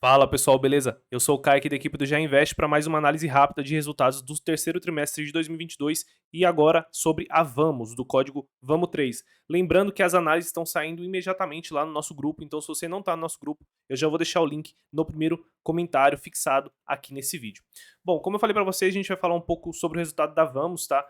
Fala pessoal, beleza? Eu sou o Kai aqui da equipe do Já Invest para mais uma análise rápida de resultados do terceiro trimestre de 2022 e agora sobre a Vamos, do código VAMO3. Lembrando que as análises estão saindo imediatamente lá no nosso grupo, então se você não está no nosso grupo, eu já vou deixar o link no primeiro comentário fixado aqui nesse vídeo. Bom, como eu falei para vocês, a gente vai falar um pouco sobre o resultado da Vamos, tá?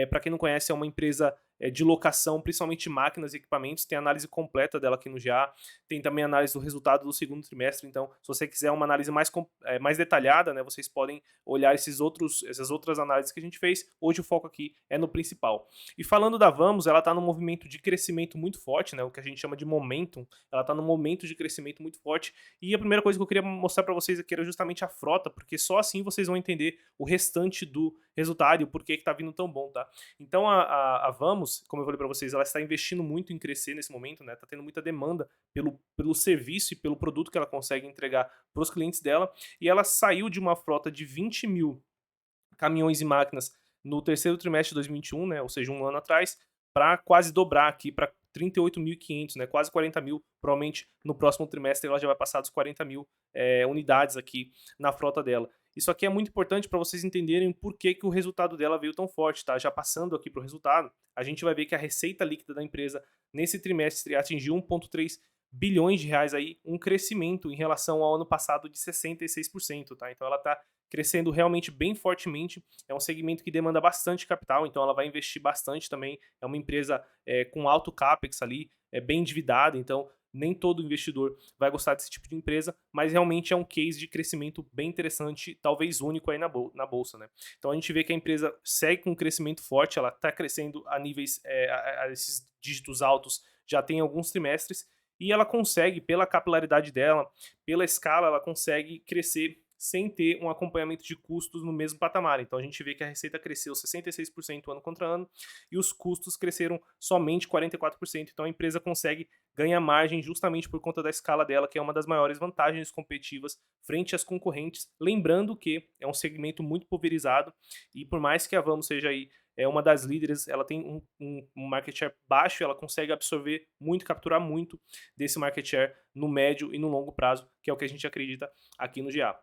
Para quem não conhece, é uma empresa de locação, principalmente de máquinas e equipamentos, tem análise completa dela aqui no GA, tem também análise do resultado do segundo trimestre. Então, se você quiser uma análise mais detalhada, né, vocês podem olhar essas outras análises que a gente fez. Hoje o foco aqui é no principal. E falando da Vamos, ela está num movimento de crescimento muito forte, né, o que a gente chama de momentum. Ela está num momento de crescimento muito forte. E a primeira coisa que eu queria mostrar para vocês aqui era justamente a frota, porque só assim vocês vão entender o restante do resultado e o porquê que está vindo tão bom, tá? Então a Vamos, como eu falei para vocês, ela está investindo muito em crescer nesse momento, né? Tá tendo muita demanda pelo serviço e pelo produto que ela consegue entregar para os clientes dela. E ela saiu de uma frota de 20 mil caminhões e máquinas no terceiro trimestre de 2021, né, ou seja, um ano atrás, para quase dobrar aqui para 38.500, né, quase 40 mil. Provavelmente no próximo trimestre ela já vai passar dos 40 mil unidades aqui na frota dela. Isso aqui é muito importante para vocês entenderem por que o resultado dela veio tão forte, tá? Já passando aqui para o resultado, a gente vai ver que a receita líquida da empresa nesse trimestre atingiu 1,3 bilhões de reais aí, um crescimento em relação ao ano passado de 66%, tá? Então ela está crescendo realmente bem fortemente. É um segmento que demanda bastante capital, então ela vai investir bastante também. É uma empresa com alto capex ali, bem endividada, então nem todo investidor vai gostar desse tipo de empresa, mas realmente é um case de crescimento bem interessante, talvez único aí na bolsa, né? Então a gente vê que a empresa segue com um crescimento forte, ela está crescendo a níveis, a esses dígitos altos já tem alguns trimestres, e ela consegue, pela capilaridade dela, pela escala, ela consegue crescer sem ter um acompanhamento de custos no mesmo patamar. Então a gente vê que a receita cresceu 66% ano contra ano e os custos cresceram somente 44%. Então a empresa consegue ganhar margem justamente por conta da escala dela, que é uma das maiores vantagens competitivas frente às concorrentes. Lembrando que é um segmento muito pulverizado e por mais que a Vamos seja aí uma das líderes, ela tem um market share baixo, ela consegue absorver muito, capturar muito desse market share no médio e no longo prazo, que é o que a gente acredita aqui no GA.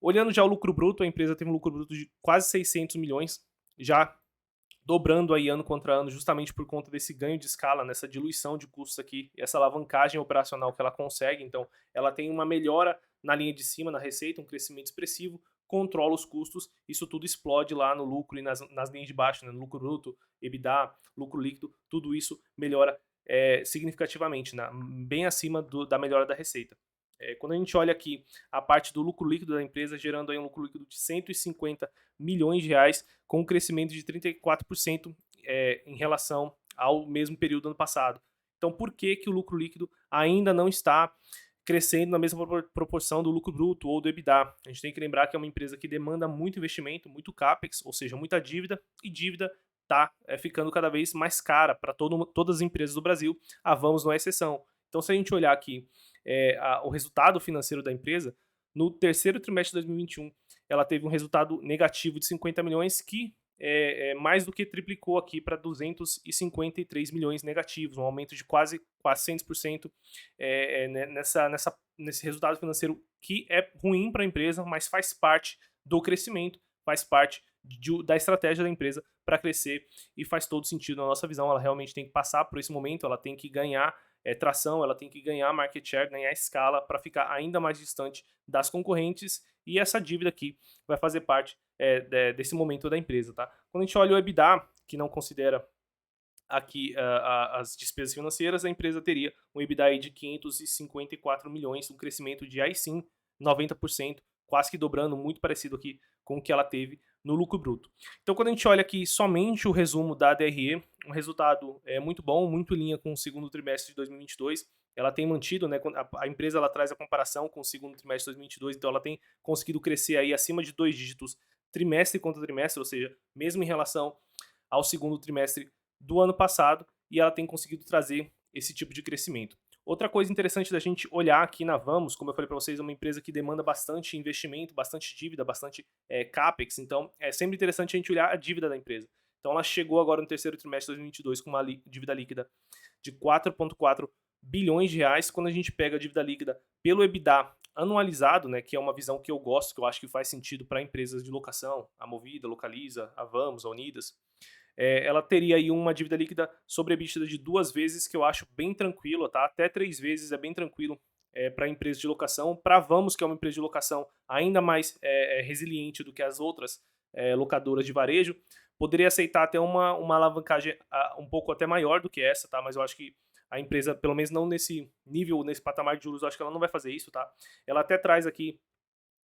Olhando já o lucro bruto, a empresa teve um lucro bruto de quase 600 milhões, já dobrando aí ano contra ano, justamente por conta desse ganho de escala, nessa diluição de custos aqui, essa alavancagem operacional que ela consegue. Então, ela tem uma melhora na linha de cima, na receita, um crescimento expressivo, controla os custos, isso tudo explode lá no lucro e nas linhas de baixo, né, no lucro bruto, EBITDA, lucro líquido, tudo isso melhora significativamente, né, bem acima da melhora da receita. Quando a gente olha aqui a parte do lucro líquido da empresa, gerando aí um lucro líquido de 150 milhões de reais, com um crescimento de 34% em relação ao mesmo período do ano passado. Então, por que, que o lucro líquido ainda não está crescendo na mesma proporção do lucro bruto ou do EBITDA? A gente tem que lembrar que é uma empresa que demanda muito investimento, muito capex, ou seja, muita dívida, e dívida está ficando cada vez mais cara para todas as empresas do Brasil. A Vamos não é exceção. Então, se a gente olhar aqui o resultado financeiro da empresa, no terceiro trimestre de 2021, ela teve um resultado negativo de 50 milhões, que mais do que triplicou aqui para 253 milhões negativos, um aumento de quase 400% nesse resultado financeiro, que é ruim para a empresa, mas faz parte do crescimento, faz parte da estratégia da empresa para crescer e faz todo sentido na nossa visão. Ela realmente tem que passar por esse momento, ela tem que ganhar tração, ela tem que ganhar market share, ganhar escala para ficar ainda mais distante das concorrentes, e essa dívida aqui vai fazer parte desse momento da empresa, tá? Quando a gente olha o EBITDA, que não considera aqui as despesas financeiras, a empresa teria um EBITDA aí de 554 milhões, um crescimento de aí sim 90%, quase que dobrando, muito parecido aqui com o que ela teve no lucro bruto. Então, quando a gente olha aqui somente o resumo da DRE, um resultado muito bom, muito em linha com o segundo trimestre de 2022. Ela tem mantido, né, a empresa ela traz a comparação com o segundo trimestre de 2022, então ela tem conseguido crescer aí acima de 2 dígitos trimestre contra trimestre, ou seja, mesmo em relação ao segundo trimestre do ano passado, e ela tem conseguido trazer esse tipo de crescimento. Outra coisa interessante da gente olhar aqui na Vamos, como eu falei para vocês, é uma empresa que demanda bastante investimento, bastante dívida, bastante capex, então é sempre interessante a gente olhar a dívida da empresa. Então ela chegou agora no terceiro trimestre de 2022 com uma dívida líquida de 4,4 bilhões de reais. Quando a gente pega a dívida líquida pelo EBITDA anualizado, né, que é uma visão que eu gosto, que eu acho que faz sentido para empresas de locação, a Movida, Localiza, a Vamos, a Unidas, ela teria aí uma dívida líquida sobre EBITDA de 2 vezes, que eu acho bem tranquilo, tá? Até 3 vezes é bem tranquilo para empresa de locação. Para Vamos, que é uma empresa de locação ainda mais resiliente do que as outras locadoras de varejo, poderia aceitar até uma alavancagem um pouco até maior do que essa, tá? Mas eu acho que a empresa, pelo menos não nesse nível, nesse patamar de juros, eu acho que ela não vai fazer isso, tá? Ela até traz aqui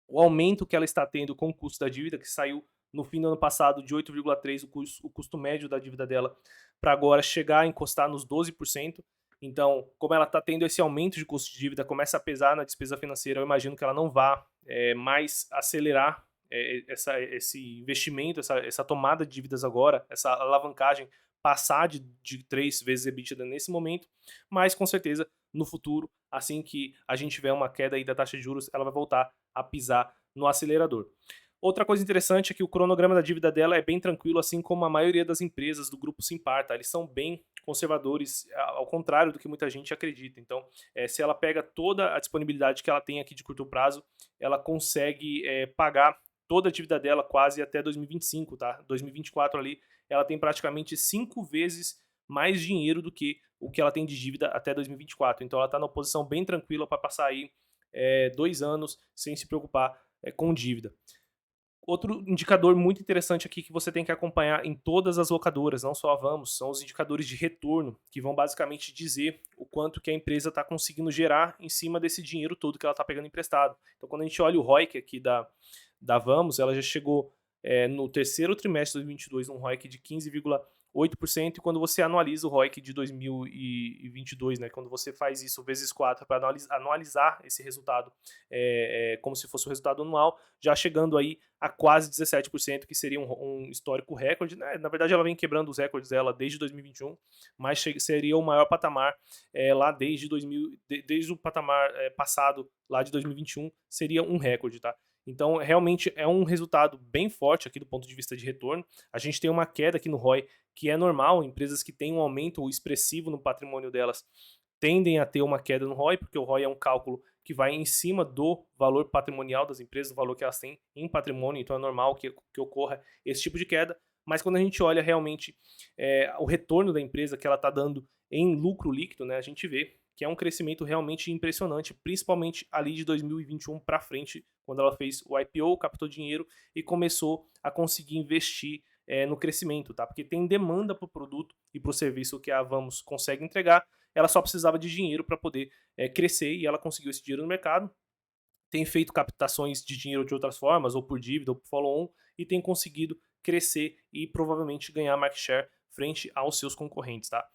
o aumento que ela está tendo com o custo da dívida, que saiu no fim do ano passado de 8,3 o custo médio da dívida dela, para agora chegar a encostar nos 12%. Então, como ela está tendo esse aumento de custo de dívida, começa a pesar na despesa financeira, eu imagino que ela não vá mais acelerar esse investimento, essa tomada de dívidas agora, essa alavancagem, passar de 3 vezes EBITDA nesse momento, mas com certeza no futuro, assim que a gente tiver uma queda aí da taxa de juros, ela vai voltar a pisar no acelerador. Outra coisa interessante é que o cronograma da dívida dela é bem tranquilo, assim como a maioria das empresas do grupo Simpar, tá? Eles são bem conservadores, ao contrário do que muita gente acredita. Então, se ela pega toda a disponibilidade que ela tem aqui de curto prazo, ela consegue pagar toda a dívida dela quase até 2025, tá? 2024 ali, ela tem praticamente 5 vezes mais dinheiro do que o que ela tem de dívida até 2024. Então ela está numa posição bem tranquila para passar aí 2 anos sem se preocupar com dívida. Outro indicador muito interessante aqui que você tem que acompanhar em todas as locadoras, não só a Vamos, são os indicadores de retorno, que vão basicamente dizer o quanto que a empresa está conseguindo gerar em cima desse dinheiro todo que ela está pegando emprestado. Então, quando a gente olha o ROIC aqui da Vamos, ela já chegou no terceiro trimestre de 2022 um ROIC de 15,8%, e quando você anualiza o ROIC de 2022, né, quando você faz isso vezes 4 para anualizar esse resultado como se fosse o resultado anual, já chegando aí a quase 17%, que seria um histórico recorde, né? Na verdade, ela vem quebrando os recordes dela desde 2021, mas seria o maior patamar lá desde o patamar passado, lá de 2021, seria um recorde, tá? Então, realmente é um resultado bem forte aqui do ponto de vista de retorno. A gente tem uma queda aqui no ROI, que é normal, empresas que têm um aumento expressivo no patrimônio delas tendem a ter uma queda no ROI, porque o ROI é um cálculo que vai em cima do valor patrimonial das empresas, do valor que elas têm em patrimônio, então é normal que ocorra esse tipo de queda. Mas quando a gente olha realmente o retorno da empresa que ela está dando em lucro líquido, né, a gente vê que é um crescimento realmente impressionante, principalmente ali de 2021 para frente, quando ela fez o IPO, captou dinheiro e começou a conseguir investir no crescimento, tá? Porque tem demanda para o produto e para o serviço que a Vamos consegue entregar, ela só precisava de dinheiro para poder crescer, e ela conseguiu esse dinheiro no mercado, tem feito captações de dinheiro de outras formas, ou por dívida, ou por follow-on, e tem conseguido crescer e provavelmente ganhar market share frente aos seus concorrentes, tá?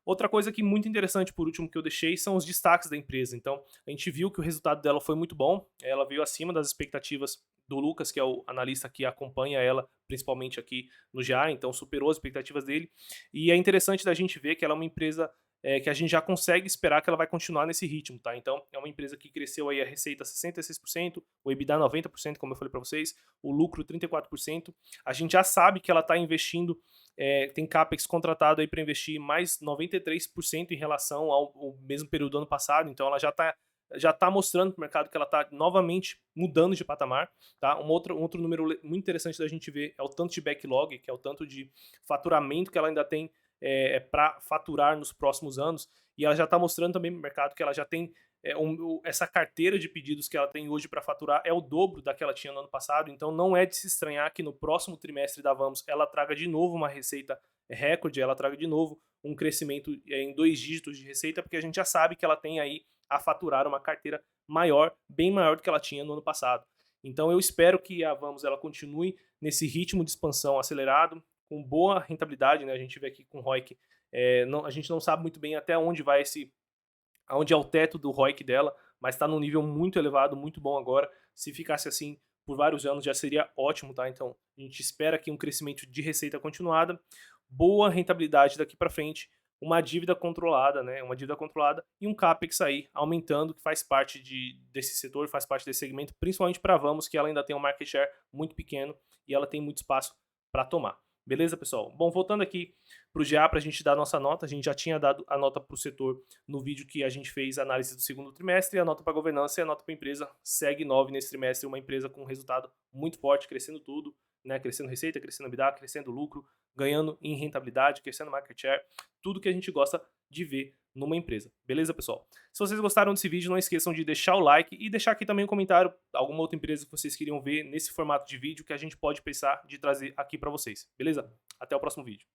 Outra coisa que muito interessante, por último, que eu deixei, são os destaques da empresa. Então, a gente viu que o resultado dela foi muito bom, ela veio acima das expectativas do Lucas, que é o analista que acompanha ela, principalmente aqui no GA, então superou as expectativas dele. E é interessante da gente ver que ela é uma empresa que a gente já consegue esperar que ela vai continuar nesse ritmo, tá? Então, é uma empresa que cresceu aí a receita 66%, o EBITDA 90%, como eu falei para vocês, o lucro 34%. A gente já sabe que ela está investindo, tem CAPEX contratado aí para investir mais 93% em relação ao mesmo período do ano passado, então ela já tá mostrando para o mercado que ela está novamente mudando de patamar, tá? Um outro número muito interessante da gente ver é o tanto de backlog, que é o tanto de faturamento que ela ainda tem para faturar nos próximos anos, e ela já está mostrando também para o mercado que ela já tem essa carteira de pedidos que ela tem hoje para faturar é o dobro da que ela tinha no ano passado, então não é de se estranhar que no próximo trimestre da Vamos ela traga de novo uma receita recorde, ela traga de novo um crescimento em 2 dígitos de receita, porque a gente já sabe que ela tem aí a faturar uma carteira maior, bem maior do que ela tinha no ano passado. Então eu espero que a Vamos ela continue nesse ritmo de expansão acelerado, com boa rentabilidade, né? A gente vê aqui com o ROIC, a gente não sabe muito bem até onde vai aonde é o teto do ROIC dela, mas está num nível muito elevado, muito bom agora. Se ficasse assim por vários anos já seria ótimo, tá? Então a gente espera aqui um crescimento de receita continuada, boa rentabilidade daqui para frente, uma dívida controlada, né? Uma dívida controlada e um CAPEX aí aumentando, que faz parte desse setor, faz parte desse segmento, principalmente para Vamos, que ela ainda tem um market share muito pequeno e ela tem muito espaço para tomar. Beleza, pessoal? Bom, voltando aqui para o GA para a gente dar a nossa nota, a gente já tinha dado a nota para o setor no vídeo que a gente fez a análise do segundo trimestre, a nota para a governança e a nota para a empresa segue 9 nesse trimestre, uma empresa com um resultado muito forte, crescendo tudo, né? Crescendo receita, crescendo EBITDA, crescendo lucro, ganhando em rentabilidade, crescendo market share, tudo que a gente gosta de ver numa empresa. Beleza, pessoal? Se vocês gostaram desse vídeo, não esqueçam de deixar o like e deixar aqui também um comentário, alguma outra empresa que vocês queriam ver nesse formato de vídeo que a gente pode pensar de trazer aqui para vocês. Beleza? Até o próximo vídeo.